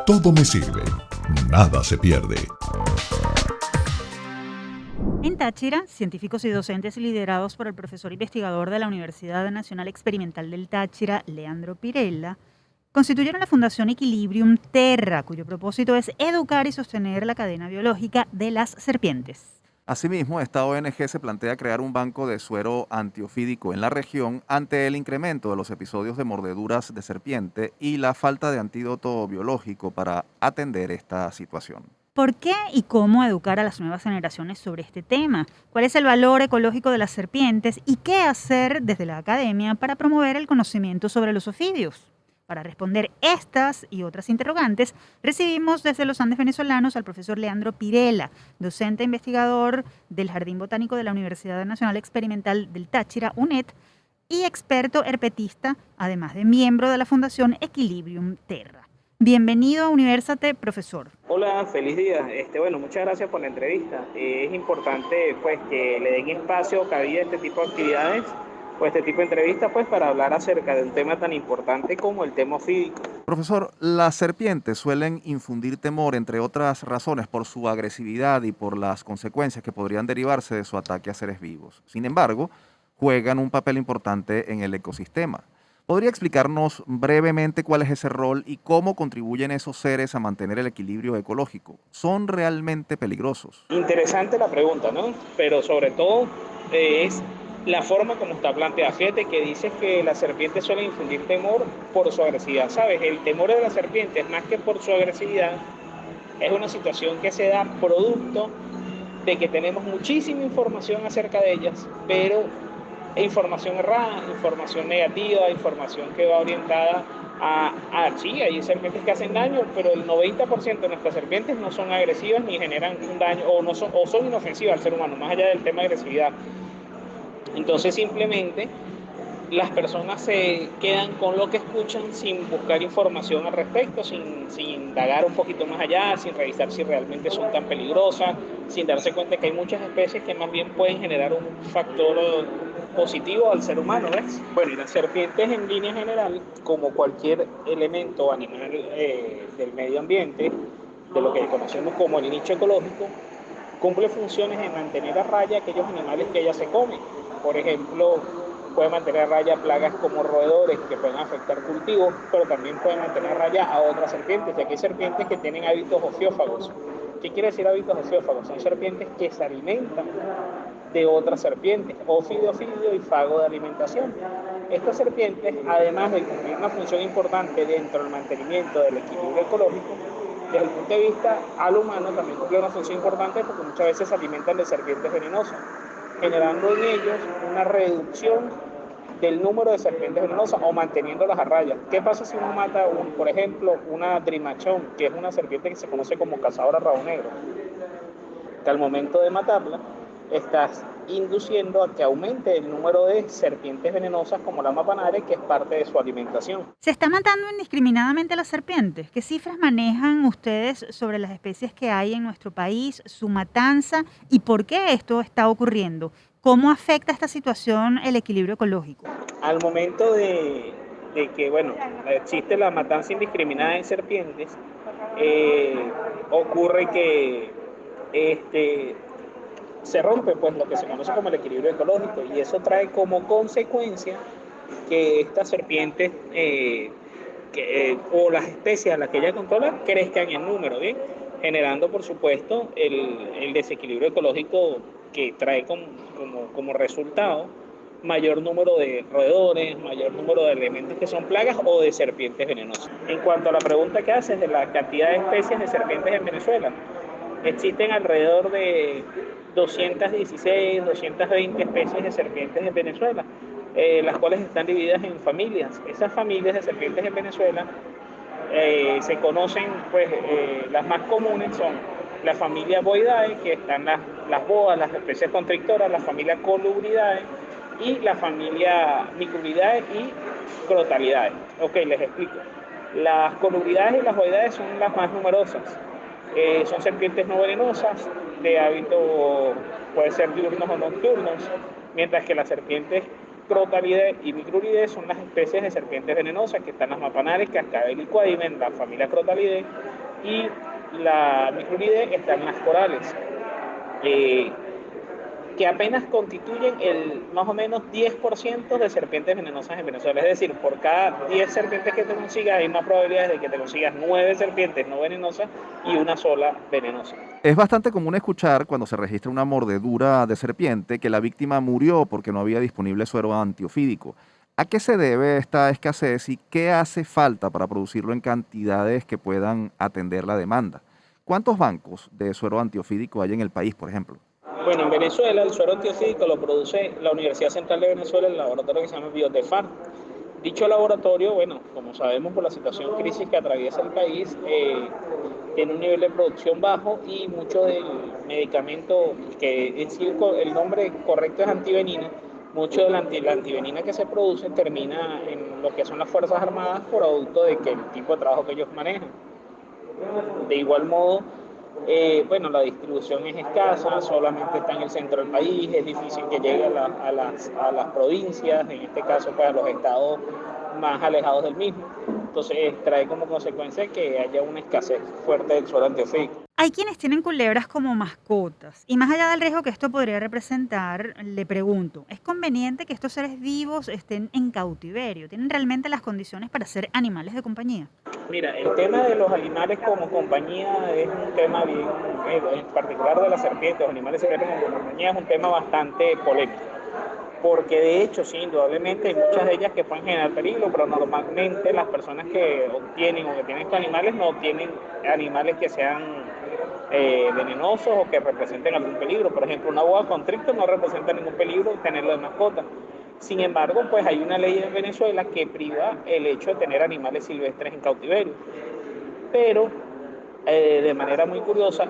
Todo me sirve. Nada se pierde. En Táchira, científicos y docentes liderados por el profesor investigador de la Universidad Nacional Experimental del Táchira, Leandro Pirella, constituyeron la Fundación Equilibrium Terra, cuyo propósito es educar y sostener la cadena biológica de las serpientes. Asimismo, esta ONG se plantea crear un banco de suero antiofídico en la región ante el incremento de los episodios de mordeduras de serpiente y la falta de antídoto biológico para atender esta situación. ¿Por qué y cómo educar a las nuevas generaciones sobre este tema? ¿Cuál es el valor ecológico de las serpientes? ¿Y qué hacer desde la academia para promover el conocimiento sobre los ofidios? Para responder estas y otras interrogantes, recibimos desde los Andes venezolanos al profesor Leandro Pirella, docente e investigador del Jardín Botánico de la Universidad Nacional Experimental del Táchira, UNED, y experto herpetista, además de miembro de la Fundación Equilibrium Terra. Bienvenido a Universate, profesor. Hola, feliz día. Bueno, muchas gracias por la entrevista. Es importante pues que le den espacio, cabida a este tipo de actividades o este tipo de entrevistas pues para hablar acerca de un tema tan importante como el tema ofídico. Profesor, las serpientes suelen infundir temor, entre otras razones, por su agresividad y por las consecuencias que podrían derivarse de su ataque a seres vivos. Sin embargo, juegan un papel importante en el ecosistema. ¿Podría explicarnos brevemente cuál es ese rol y cómo contribuyen esos seres a mantener el equilibrio ecológico? ¿Son realmente peligrosos? Interesante la pregunta, ¿no? Pero sobre todo es la forma como está planteada. Fíjate que dices que las serpientes suelen infundir temor por su agresividad, ¿sabes? El temor de las serpientes, más que por su agresividad, es una situación que se da producto de que tenemos muchísima información acerca de ellas, pero información errada, información negativa, información que va orientada sí, hay serpientes que hacen daño, pero el 90% de nuestras serpientes no son agresivas ni generan un daño o son inofensivas al ser humano, más allá del tema de agresividad. Entonces simplemente las personas se quedan con lo que escuchan sin buscar información al respecto, sin indagar un poquito más allá, sin revisar si realmente son tan peligrosas, sin darse cuenta que hay muchas especies que más bien pueden generar un factor positivo al ser humano, ¿ves? Bueno, y las serpientes en línea general, como cualquier elemento animal del medio ambiente, de lo que conocemos como el nicho ecológico, cumple funciones en mantener a raya aquellos animales que ellas se comen. Por ejemplo, puede mantener a raya plagas como roedores que pueden afectar cultivos, pero también puede mantener a raya a otras serpientes, ya que hay serpientes que tienen hábitos ofiófagos. ¿Qué quiere decir hábitos ofiófagos? Son serpientes que se alimentan de otras serpientes, ofidio y fago de alimentación. Estas serpientes, además de cumplir una función importante dentro del mantenimiento del equilibrio ecológico, desde el punto de vista al humano también cumple una función importante porque muchas veces se alimentan de serpientes venenosas, generando en ellos una reducción del número de serpientes venenosas o manteniéndolas a raya. ¿Qué pasa si uno mata, por ejemplo, una drimachón, que es una serpiente que se conoce como cazadora rabo negro? Que al momento de matarla, estás induciendo a que aumente el número de serpientes venenosas como la mapanare, que es parte de su alimentación. ¿Se está matando indiscriminadamente a las serpientes? ¿Qué cifras manejan ustedes sobre las especies que hay en nuestro país, su matanza y por qué esto está ocurriendo? ¿Cómo afecta esta situación el equilibrio ecológico? Al momento de que, bueno, existe la matanza indiscriminada de serpientes, ocurre que se rompe pues lo que se conoce como el equilibrio ecológico y eso trae como consecuencia que estas serpientes o las especies a las que ella controla crezcan en número, ¿bien? Generando por supuesto el desequilibrio ecológico que trae como resultado mayor número de roedores, mayor número de elementos que son plagas o de serpientes venenosas. En cuanto a la pregunta que haces de la cantidad de especies de serpientes en Venezuela, existen alrededor de 216, 220 especies de serpientes en Venezuela, las cuales están divididas en familias. Esas familias de serpientes en Venezuela se conocen, pues las más comunes son la familia Boidae, que están las boas, las especies constrictoras, la familia Colubridae y la familia Micrulidae y Crotalidae. Ok, les explico. Las Colubridae y las Boidae son las más numerosas. Son serpientes no venenosas, de hábito puede ser diurnos o nocturnos, mientras que las serpientes Crotalidae y Micruridae son las especies de serpientes venenosas, que están las mapanares, Cascabel y Quadrimen, la familia Crotalidae, y la Micruridae están las corales, que apenas constituyen el más o menos 10% de serpientes venenosas en Venezuela. Es decir, por cada 10 serpientes que te consigas, hay una probabilidad de que te consigas 9 serpientes no venenosas y una sola venenosa. Es bastante común escuchar cuando se registra una mordedura de serpiente que la víctima murió porque no había disponible suero antiofídico. ¿A qué se debe esta escasez y qué hace falta para producirlo en cantidades que puedan atender la demanda? ¿Cuántos bancos de suero antiofídico hay en el país, por ejemplo? Bueno, en Venezuela el suero antiofídico lo produce la Universidad Central de Venezuela, el laboratorio que se llama Biotefar. Dicho laboratorio, bueno, como sabemos por la situación crisis que atraviesa el país, tiene un nivel de producción bajo y mucho del medicamento, que en sí el nombre correcto es antivenina, mucho de la antivenina que se produce termina en lo que son las Fuerzas Armadas por producto de que el tipo de trabajo que ellos manejan. De igual modo, bueno, la distribución es escasa, solamente está en el centro del país, es difícil que llegue a las provincias, en este caso pues a los estados más alejados del mismo. Entonces trae como consecuencia que haya una escasez fuerte del suero antiofídico. Hay quienes tienen culebras como mascotas y más allá del riesgo que esto podría representar, le pregunto, ¿es conveniente que estos seres vivos estén en cautiverio? ¿Tienen realmente las condiciones para ser animales de compañía? Mira, el tema de los animales como compañía es un tema bien, en particular de las serpientes, los animales secretos como compañía, es un tema bastante polémico. Porque de hecho, sí, indudablemente hay muchas de ellas que pueden generar peligro, pero normalmente las personas que obtienen o que tienen estos animales no tienen animales que sean venenosos o que representen algún peligro. Por ejemplo, una boa constrictor no representa ningún peligro tenerlo de mascota. Sin embargo, pues hay una ley en Venezuela que priva el hecho de tener animales silvestres en cautiverio. Pero, de manera muy curiosa,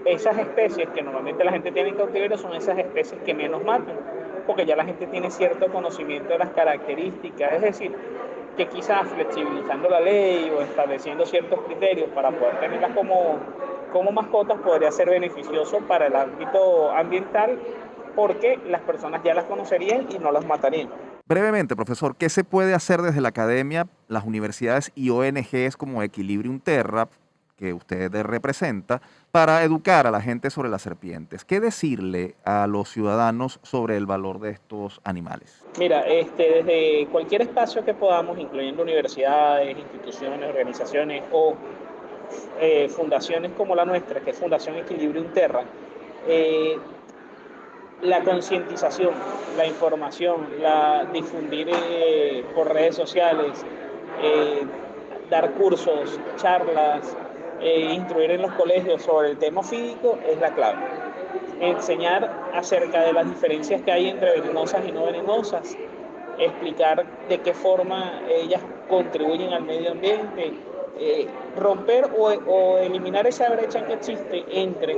esas especies que normalmente la gente tiene en cautiverio son esas especies que menos matan, porque ya la gente tiene cierto conocimiento de las características, es decir, que quizás flexibilizando la ley o estableciendo ciertos criterios para poder tenerlas como mascotas podría ser beneficioso para el ámbito ambiental, porque las personas ya las conocerían y no las matarían. Brevemente, profesor, ¿qué se puede hacer desde la academia, las universidades y ONGs como Equilibrium Terra, que usted representa, para educar a la gente sobre las serpientes? ¿Qué decirle a los ciudadanos sobre el valor de estos animales? Mira, desde cualquier espacio que podamos, incluyendo universidades, instituciones, organizaciones o fundaciones como la nuestra, que es Fundación Equilibrium Terra, la concientización, la información, la difundir por redes sociales, dar cursos, charlas, instruir en los colegios sobre el tema ofídico es la clave. Enseñar acerca de las diferencias que hay entre venenosas y no venenosas, explicar de qué forma ellas contribuyen al medio ambiente, romper o eliminar esa brecha que existe entre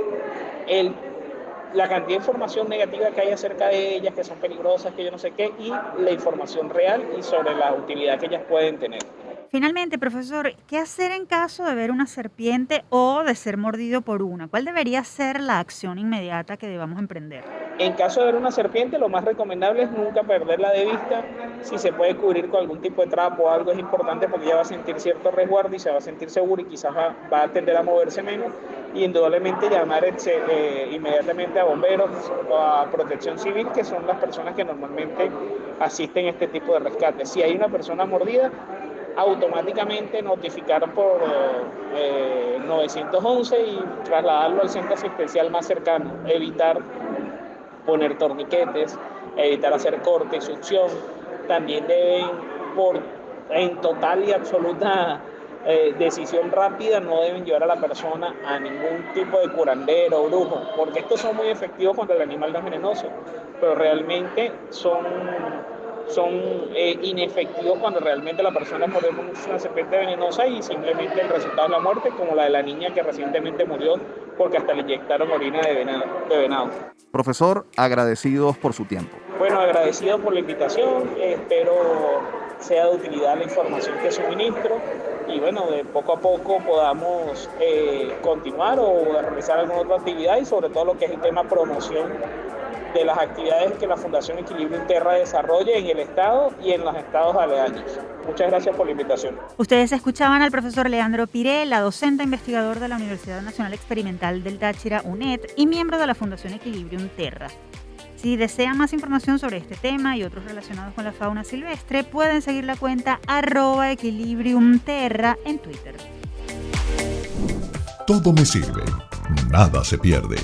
la cantidad de información negativa que hay acerca de ellas, que son peligrosas, que yo no sé qué, y la información real y sobre la utilidad que ellas pueden tener. Finalmente, profesor, ¿qué hacer en caso de ver una serpiente o de ser mordido por una? ¿Cuál debería ser la acción inmediata que debamos emprender? En caso de ver una serpiente, lo más recomendable es nunca perderla de vista. Si se puede cubrir con algún tipo de trapo o algo es importante porque ella va a sentir cierto resguardo y se va a sentir segura y quizás va a tender a moverse menos. Y indudablemente llamar inmediatamente a bomberos o a protección civil, que son las personas que normalmente asisten a este tipo de rescate. Si hay una persona mordida, automáticamente notificar por 911 y trasladarlo al centro asistencial más cercano, evitar poner torniquetes, evitar hacer corte y succión. También deben, en total y absoluta decisión rápida, no deben llevar a la persona a ningún tipo de curandero o brujo, porque estos son muy efectivos cuando el animal no es venenoso, pero realmente son inefectivos cuando realmente la persona es mordida por una serpiente venenosa y simplemente el resultado es la muerte, como la de la niña que recientemente murió porque hasta le inyectaron orina de venado. Profesor, agradecidos por su tiempo. Bueno, agradecido por la invitación, espero sea de utilidad la información que suministro y bueno, de poco a poco podamos continuar o realizar alguna otra actividad y sobre todo lo que es el tema promoción de las actividades que la Fundación Equilibrium Terra desarrolla en el estado y en los estados aledaños. Muchas gracias por la invitación. Ustedes escuchaban al profesor Leandro Pirela, docente investigador de la Universidad Nacional Experimental del Táchira, UNED, y miembro de la Fundación Equilibrium Terra. Si desean más información sobre este tema y otros relacionados con la fauna silvestre, pueden seguir la cuenta @equilibriumterra en Twitter. Todo me sirve, nada se pierde.